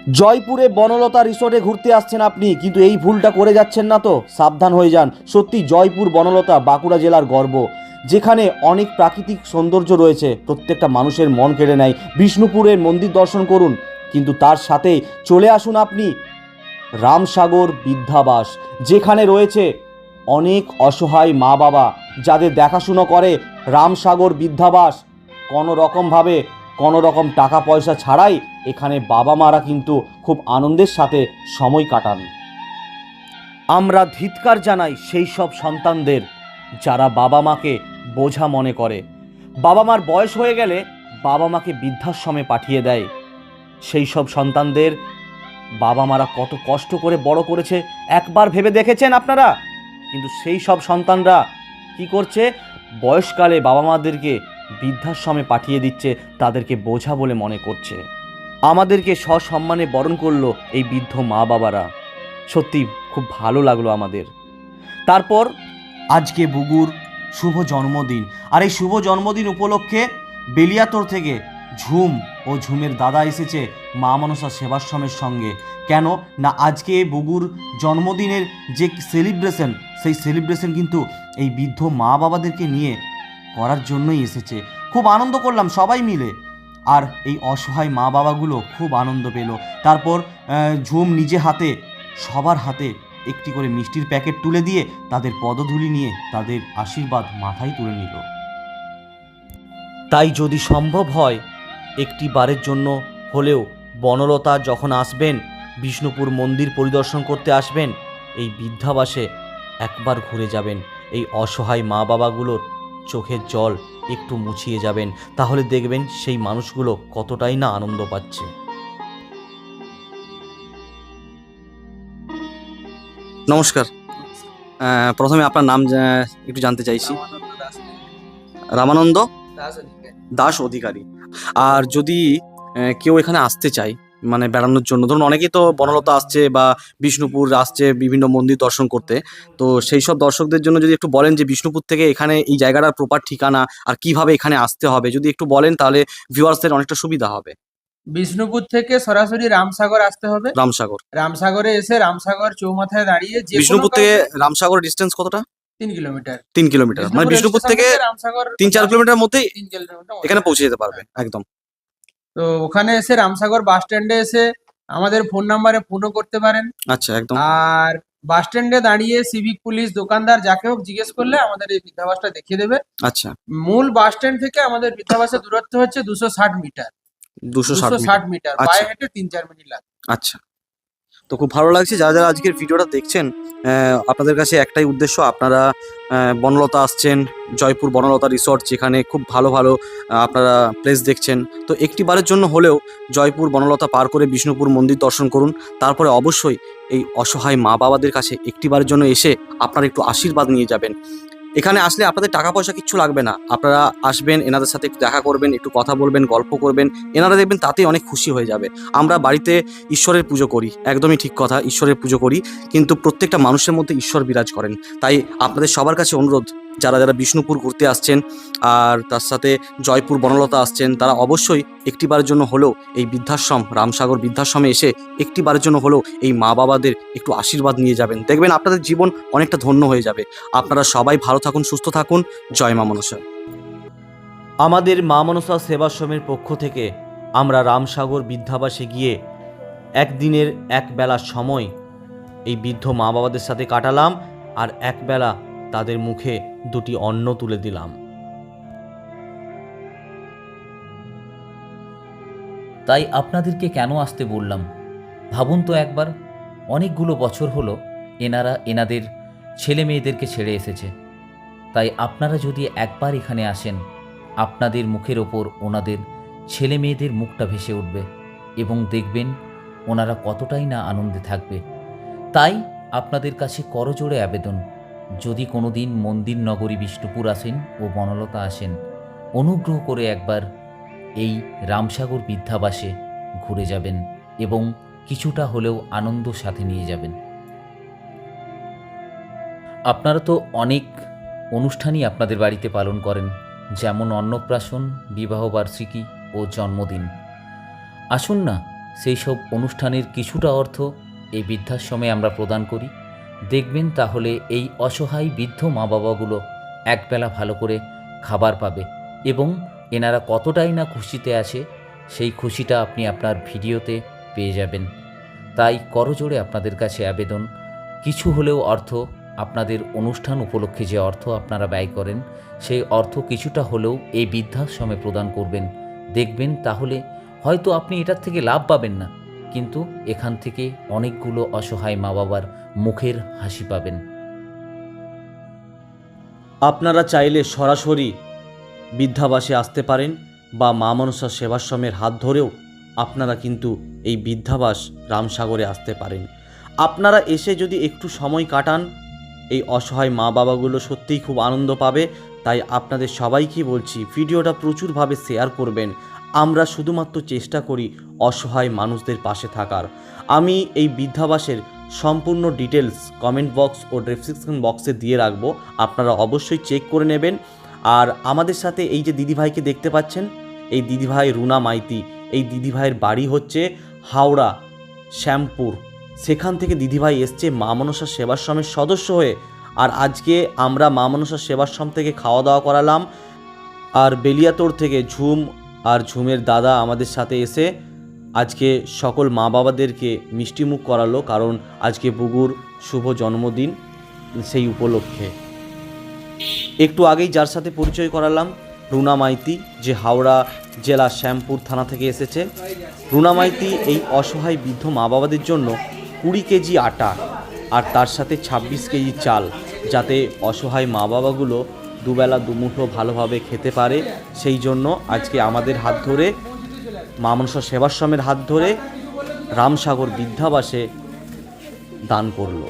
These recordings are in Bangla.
জয়পুরে বনলতা রিসোর্টে ঘুরতে আসছেন আপনি, কিন্তু এই ভুলটা করে যাচ্ছেন না তো? সাবধান হয়ে যান। সত্যি জয়পুর বনলতা বাঁকুড়া জেলার গর্ব, যেখানে অনেক প্রাকৃতিক সৌন্দর্য রয়েছে, প্রত্যেকটা মানুষের মন কেড়ে নেয়। বিষ্ণুপুরের মন্দির দর্শন করুন, কিন্তু তার সাথে চলে আসুন আপনি রামসাগর বৃদ্ধাবাস, যেখানে রয়েছে অনেক অসহায় মা বাবা, যাদের দেখাশুনো করে রামসাগর বৃদ্ধাবাস। কোনো রকম টাকা পয়সা ছাড়াই এখানে বাবা মারা কিন্তু খুব আনন্দের সাথে সময় কাটান। আমরা ধিক্কার জানাই সেই সব সন্তানদের যারা বাবা মাকে বোঝা মনে করে, বাবা মার বয়স হয়ে গেলে বাবা মাকে বৃদ্ধাশ্রমে পাঠিয়ে দেয়। সেই সব সন্তানদের বাবা মারা কত কষ্ট করে বড় করেছে একবার ভেবে দেখেছেন আপনারা? কিন্তু সেই সব সন্তানরা কি করছে? বয়সকালে বাবা মাদেরকে বৃদ্ধাশ্রমে পাঠিয়ে দিচ্ছে, তাদেরকে বোঝা বলে মনে করছে। আমাদেরকে সসম্মানে বরণ করলো এই বৃদ্ধ মা বাবারা। সত্যি খুব ভালো লাগলো আমাদের। তারপর আজকে বুগুর শুভ জন্মদিন, আর এই শুভ জন্মদিন উপলক্ষে বেলিয়াতোড় থেকে ঝুম ও ঝুমের দাদা এসেছে মা মনসা সেবাশ্রমের সঙ্গে। কেন না, আজকে বুগুর জন্মদিনের যে সেলিব্রেশন, সেই সেলিব্রেশন কিন্তু এই বৃদ্ধ মা বাবাদেরকে নিয়ে করার জন্যই এসেছে। খুব আনন্দ করলাম সবাই মিলে, আর এই অসহায় মা বাবাগুলো খুব আনন্দ পেল। তারপর ঝুম নিজে হাতে সবার হাতে একটি করে মিষ্টির প্যাকেট তুলে দিয়ে তাদের পদধূলি নিয়ে তাদের আশীর্বাদ মাথায় তুলে নিল। তাই যদি সম্ভব হয় একটি বারের জন্য হলেও বনলতা যখন আসবেন, বিষ্ণুপুর মন্দির পরিদর্শন করতে আসবেন, এই বৃদ্ধাবাসে একবার ঘুরে যাবেন। এই অসহায় মা বাবাগুলোর চোখের জল একটু মুছিয়ে যাবেন, তাহলে দেখবেন সেই মানুষগুলো কতটাই না আনন্দ পাচ্ছে। নমস্কার। প্রথমে আপনার নাম একটু জানতে চাইছি। রামানন্দ দাস অধিকারী। আর যদি কেউ এখানে আসতে চায়, মানে বেড়ানোর জন্য, ধরুন অনেকেই তো বনলতা আসছে বা বিষ্ণুপুর আসছে বিভিন্ন মন্দির দর্শন করতে, তো সেই সব দর্শকদের জন্য যদি একটু বলেন যে বিষ্ণুপুর থেকে এখানে এই জায়গাটার প্রপার ঠিকানা আর কিভাবে এখানে আসতে হবে, যদি একটু বলেন তাহলে ভিউয়ার্সদের অনেকটা সুবিধা হবে। বিষ্ণুপুর থেকে সরাসরি রামসাগর আসতে হবে। রামসাগর। রামসাগরে এসে রামসাগর চৌমাথায় দাঁড়িয়ে যে বিষ্ণুপুর থেকে রামসাগর ডিস্টেন্স কতটা? 3 কিলোমিটার। 3 কিলোমিটার, মানে বিষ্ণুপুর থেকে রামসাগর 3-4 কিলোমিটার মধ্যেই 3 কিলোমিটার এখানে পৌঁছে যেতে পারবে একদম। তো ওখানে এসে রামসাগর বাস স্ট্যান্ডে এসে আমাদের ফোন নাম্বারে ফোনও করতে পারেন। আচ্ছা, একদম। আর বাস স্ট্যান্ডে দাঁড়িয়ে সিভিক পুলিশ, দোকানদার যাকে হোক জিজ্ঞেস করলে আমাদের এই বৃদ্ধাবাসটা দেখিয়ে দেবে। আচ্ছা। মূল বাস স্ট্যান্ড থেকে আমাদের বৃদ্ধাবাসের দূরত্ব হচ্ছে 260 মিটার। 260 মিটার, আচ্ছা। পায়ে হেঁটে 3-4 মিনিট লাগে। আচ্ছা, তো খুব ভালো লাগছে। যারা যারা আজকের ভিডিওটা দেখছেন, আপনাদের কাছে একটাই উদ্দেশ্য, আপনারা বনলতা আসছেন, জয়পুর বনলতা রিসর্ট, যেখানে খুব ভালো ভালো আপনারা প্লেস দেখছেন, তো একটি বারের জন্য হলেও জয়পুর বনলতা পার করে বিষ্ণুপুর মন্দির দর্শন করুন। তারপরে অবশ্যই এই অসহায় মা বাবাদের কাছে একটি বারের জন্য এসে আপনারা একটু আশীর্বাদ নিয়ে যাবেন। এখানে আসলে আপনাদের টাকা পয়সা কিচ্ছু লাগবে না, আপনারা আসবেন, এনাদের সাথে একটু দেখা করবেন, একটু কথা বলবেন, গল্প করবেন, এনারা দেখবেন তাতেই অনেক খুশি হয়ে যাবে। আমরা বাড়িতে ঈশ্বরের পুজো করি, একদমই ঠিক কথা, ঈশ্বরের পুজো করি, কিন্তু প্রত্যেকটা মানুষের মধ্যে ঈশ্বর বিরাজ করেন। তাই আপনাদের সবার কাছে অনুরোধ, যারা যারা বিষ্ণুপুর ঘুরতে আসছেন আর তার সাথে জয়পুর বনলতা আসছেন, তারা অবশ্যই একটিবারের জন্য হলেও এই বৃদ্ধাশ্রম, রামসাগর বৃদ্ধাশ্রমে এসে একটিবারের জন্য হলেও এই মা বাবাদের একটু আশীর্বাদ নিয়ে যাবেন। দেখবেন আপনাদের জীবন অনেকটা ধন্য হয়ে যাবে। আপনারা সবাই ভালো থাকুন, সুস্থ থাকুন। জয় মা মনসা। আমাদের মা মনসা সেবাশ্রমের পক্ষ থেকে আমরা রামসাগর বৃদ্ধাবাসে গিয়ে একদিনের একবেলা সময় এই বৃদ্ধ মা বাবাদের সাথে কাটালাম, আর একবেলা তাদের মুখে দুটি অন্ন তুলে দিলাম। তাই আপনাদেরকে কেন আসতে বললাম ভাবুন তো একবার। অনেকগুলো বছর হলো এনারা এনাদের ছেলে মেয়েদেরকে ছেড়ে এসেছে। তাই আপনারা যদি একবার এখানে আসেন, আপনাদের মুখের ওপর ওনাদের ছেলে মেয়েদের মুখটা ভেসে উঠবে এবং দেখবেন ওনারা কতটাই না আনন্দে থাকবে। তাই আপনাদের কাছে করজোড়ে আবেদন, যদি কোনো দিন মন্দির নগরী বিষ্ণুপুর আসেন ও বনলতা আসেন, অনুগ্রহ করে একবার এই রামসাগর বৃদ্ধাবাসে ঘুরে যাবেন এবং কিছুটা হলেও আনন্দ সাথে নিয়ে যাবেন। আপনারা তো অনেক অনুষ্ঠানই আপনাদের বাড়িতে পালন করেন, যেমন অন্নপ্রাশন, বিবাহবার্ষিকী ও জন্মদিন। আসুন না, সেই সব অনুষ্ঠানের কিছুটা অর্থ এই বৃদ্ধাশ্রমে আমরা প্রদান করি। দেখবেন তাহলে এই অসহায় বৃদ্ধ মা বাবাগুলো একবেলা ভালো করে খাবার পাবে এবং এনারা কতটাই না খুশিতে আছে সেই খুশিটা আপনি আপনার ভিডিওতে পেয়ে যাবেন। তাই করজোড়ে আপনাদের কাছে আবেদন, কিছু হলেও অর্থ আপনাদের অনুষ্ঠান উপলক্ষে যে অর্থ আপনারা ব্যয় করেন সেই অর্থ কিছুটা হলেও এই বৃদ্ধাশ্রমে প্রদান করবেন। দেখবেন তাহলে হয়তো আপনি এটার থেকে লাভ পাবেন না, কিন্তু এখান থেকে অনেকগুলো অসহায় মা বাবার মুখের হাসি পাবেন। আপনারা চাইলে সরাসরি বৃদ্ধাবাসে আসতে পারেন বা মা মনসা সেবাশ্রমের হাত ধরেও আপনারা কিন্তু এই বৃদ্ধাবাস রামসাগরে আসতে পারেন। আপনারা এসে যদি একটু সময় কাটান, এই অসহায় মা বাবাগুলো সত্যিই খুব আনন্দ পাবে। তাই আপনাদের সবাইকে বলছি, ভিডিওটা প্রচুরভাবে শেয়ার করবেন। আমরা শুধুমাত্র চেষ্টা করি অসহায় মানুষদের পাশে থাকার। আমি এই বৃদ্ধাবাসের সম্পূর্ণ ডিটেলস কমেন্ট বক্স ও ডেসক্রিপশন বক্সে দিয়ে রাখবো, আপনারা অবশ্যই চেক করে নেবেন। আর আমাদের সাথে এই যে দিদিভাইকে দেখতে পাচ্ছেন, এই দিদিভাই রুনা মাইতি, এই দিদিভাইয়ের বাড়ি হচ্ছে হাওড়া শ্যামপুর। সেখান থেকে দিদিভাই এসছে মা মনসা সেবাশ্রমের সদস্য হয়ে। আর আজকে আমরা মা মনসা সেবাশ্রম থেকে খাওয়া দাওয়া করালাম। আর বেলিয়াতোড় থেকে ঝুম আর ঝুমের দাদা আমাদের সাথে এসে আজকে সকল মা বাবাদেরকে মিষ্টিমুখ করালো, কারণ আজকে বুগুর শুভ জন্মদিন, সেই উপলক্ষে। একটু আগেই যার সাথে পরিচয় করালাম, রুনা মাইতি, যে হাওড়া জেলা শ্যামপুর থানা থেকে এসেছে। রুনা মাইতি এই অসহায় বৃদ্ধ মা বাবাদের জন্য 20 কেজি আটা আর তার সাথে 26 কেজি চাল, যাতে অসহায় মা বাবাগুলো দুবেলা দুমুঠো ভালোভাবে খেতে পারে, সেই জন্য আজকে আমাদের হাত ধরে, মা মনসা সেবাশ্রমের হাত ধরে রামসাগর বৃদ্ধাবাসে দান করলো।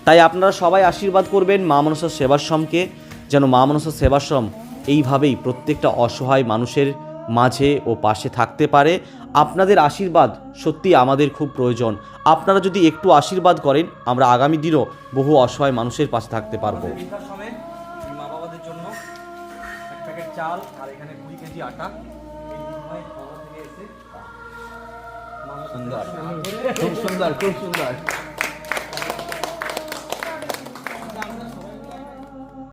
তাই আপনারা সবাই আশীর্বাদ করবেন মা মনসা সেবাশ্রমকে, যেন মা মনসা সেবাশ্রম এইভাবেই প্রত্যেকটা অসহায় মানুষের মাঝে ও পাশে থাকতে পারে। আপনাদের আশীর্বাদ সত্যি আমাদের খুব প্রয়োজন। আপনারা যদি একটু আশীর্বাদ করেন, আমরা আগামী দিনও বহু অসহায় মানুষের পাশে থাকতে পারবো। বৃদ্ধাশ্রমে মা বাবাদের জন্য এক প্যাকেট চাল আর এখানে 20 কেজি আটা। এই দিদিভাই হাওড়া থেকে এসে সুন্দর, খুব সুন্দর, খুব সুন্দর।